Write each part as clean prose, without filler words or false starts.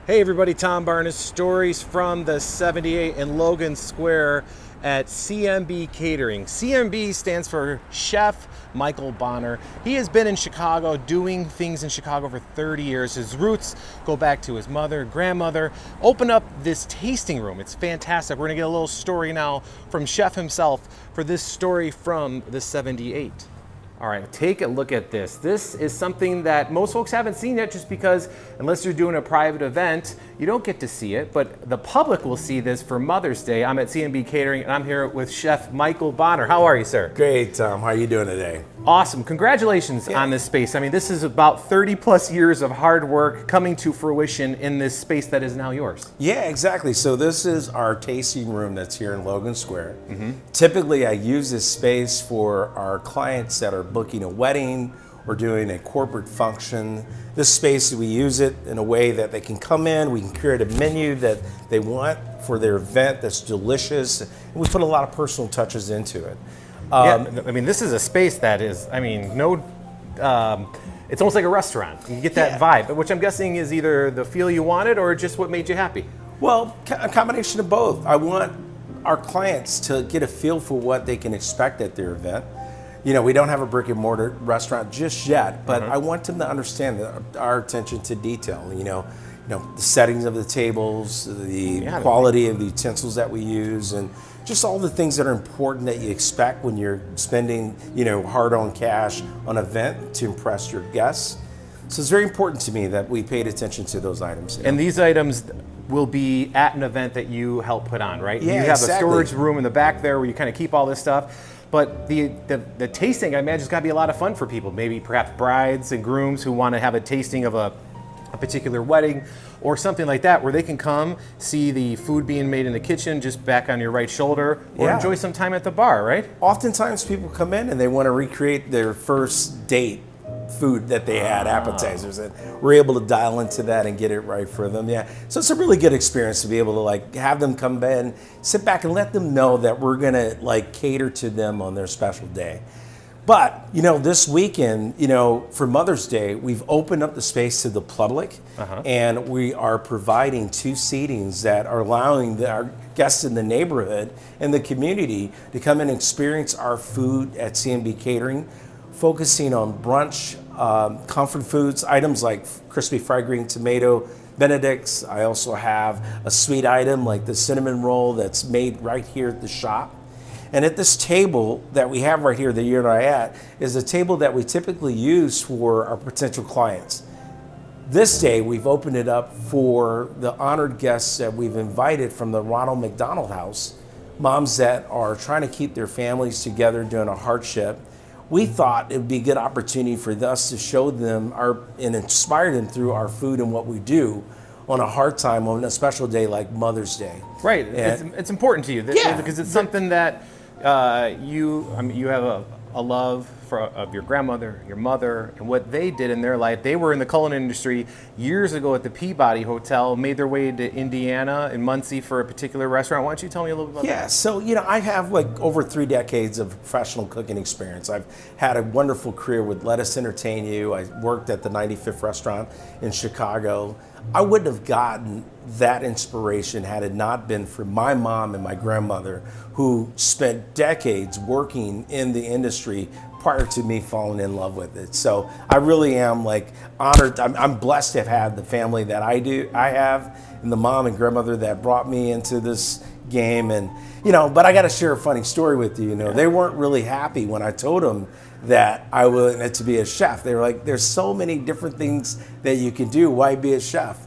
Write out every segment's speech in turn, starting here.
Hey everybody, Tom Barnes, stories from the 78 in Logan Square at CMB Catering. CMB stands for Chef Michael Bonner. He has been in Chicago, doing things in Chicago for 30 years. His roots go back to his mother, grandmother. Opened up this tasting room. It's fantastic. We're gonna get a little story now from Chef himself for this story from the 78. All right, take a look at this. This is something that most folks haven't seen yet, just because unless you're doing a private event, you don't get to see it, but the public will see this for Mother's Day. I'm at CMB Catering and I'm here with Chef Michael Bonner. How are you, sir? Great, Tom. How are you doing today? Awesome. Congratulations on this space. I mean, this is about 30 plus years of hard work coming to fruition in this space that is now yours. Yeah, exactly. So this is our tasting room that's here in Logan Square. Typically, I use this space for our clients that are booking a wedding or doing a corporate function. This space, we use it in a way that they can come in, we can create a menu that they want for their event that's delicious, and we put a lot of personal touches into it. Yeah, I mean, this is a space that is, I mean, it's almost like a restaurant. You get that vibe, which I'm guessing is either the feel you wanted or just what made you happy. Well, a combination of both. I want our clients to get a feel for what they can expect at their event. You know, we don't have a brick and mortar restaurant just yet, but I want them to understand our attention to detail. You know, the settings of the tables, the quality of the utensils that we use, and just all the things that are important that you expect when you're spending, hard-earned cash on an event to impress your guests. So it's very important to me that we paid attention to those items. And these items will be at an event that you help put on, right? Yeah, you have a storage room in the back there where you kind of keep all this stuff. But the tasting, I imagine, has got to be a lot of fun for people. Maybe perhaps brides and grooms who want to have a tasting of a particular wedding or something like that, where they can come see the food being made in the kitchen just back on your right shoulder, or enjoy some time at the bar, right? Oftentimes people come in and they want to recreate their first date food that they had, appetizers, and we're able to dial into that and get it right for them. Yeah, so it's a really good experience to be able to have them come in, sit back and let them know that we're gonna cater to them on their special day. But this weekend, for Mother's Day, we've opened up the space to the public, and we are providing 2 seatings that are allowing our guests in the neighborhood and the community to come and experience our food at CMB Catering, focusing on brunch, comfort foods, items like crispy fried green tomato Benedicts. I also have a sweet item like the cinnamon roll that's made right here at the shop. And at this table that we have right here, the unit I'm at, is a table that we typically use for our potential clients. This day, we've opened it up for the honored guests that we've invited from the Ronald McDonald House, moms that are trying to keep their families together during a hardship. We thought it would be a good opportunity for us to show them and inspire them through our food and what we do on a hard time on a special day like Mother's Day. Right, it's important to you because it's something that you have a love of your grandmother, your mother, and what they did in their life. They were in the culinary industry years ago at the Peabody Hotel, made their way to Indiana and Muncie for a particular restaurant. Why don't you tell me a little bit about that? Yeah, so I have over 3 decades of professional cooking experience. I've had a wonderful career with Let Us Entertain You. I worked at the 95th restaurant in Chicago. I wouldn't have gotten that inspiration had it not been for my mom and my grandmother, who spent decades working in the industry prior to me falling in love with it. So I really am honored. I'm blessed to have had the family that I have, and the mom and grandmother that brought me into this game. And but I got to share a funny story with you. They weren't really happy when I told them that I wanted to be a chef. They were like, "There's so many different things that you can do. Why be a chef?"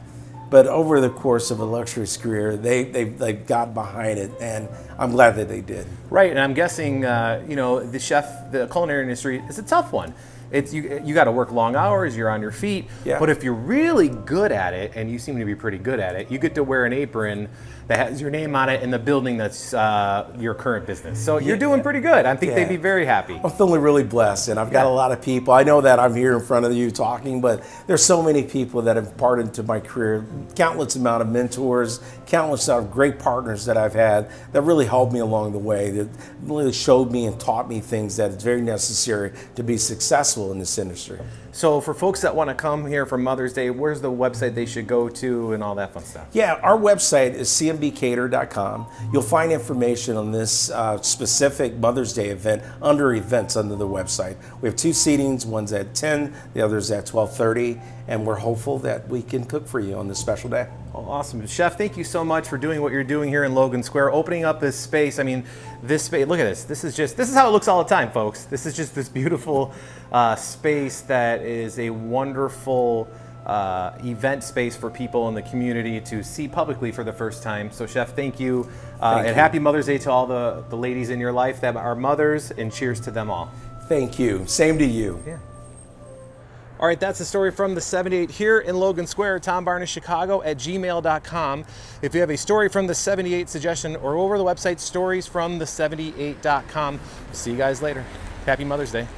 But over the course of a luxurious career, they got behind it, and I'm glad that they did. Right, and I'm guessing the culinary industry is a tough one. It's you got to work long hours. You're on your feet. Yeah. But if you're really good at it, and you seem to be pretty good at it, you get to wear an apron that has your name on it in the building that's your current business. So you're doing pretty good. I think they'd be very happy. I'm feeling really blessed, and I've got a lot of people. I know that I'm here in front of you talking, but there's so many people that have poured into my career, countless amount of mentors, countless of great partners that I've had that really helped me along the way, that really showed me and taught me things that is very necessary to be successful successful in this industry. So for folks that want to come here for Mother's Day, where's the website they should go to and all that fun stuff? Yeah, our website is cmbcater.com. You'll find information on this specific Mother's Day event under events under the website. We have 2 seatings, one's at 10, the other's at 12:30, and we're hopeful that we can cook for you on this special day. Oh, awesome. Chef, thank you so much for doing what you're doing here in Logan Square, opening up this space. I mean, this space, look at this. This is how it looks all the time, folks. This is just this beautiful space that is a wonderful event space for people in the community to see publicly for the first time. So Chef, thank you. And happy Mother's Day to all the ladies in your life that are mothers, and cheers to them all. Thank you. Same to you. Yeah. All right, that's the story from the 78 here in Logan Square. TomBarnasChicago@gmail.com. If you have a story from the 78 suggestion, or over the website storiesfromthe78.com. See you guys later. Happy Mother's Day.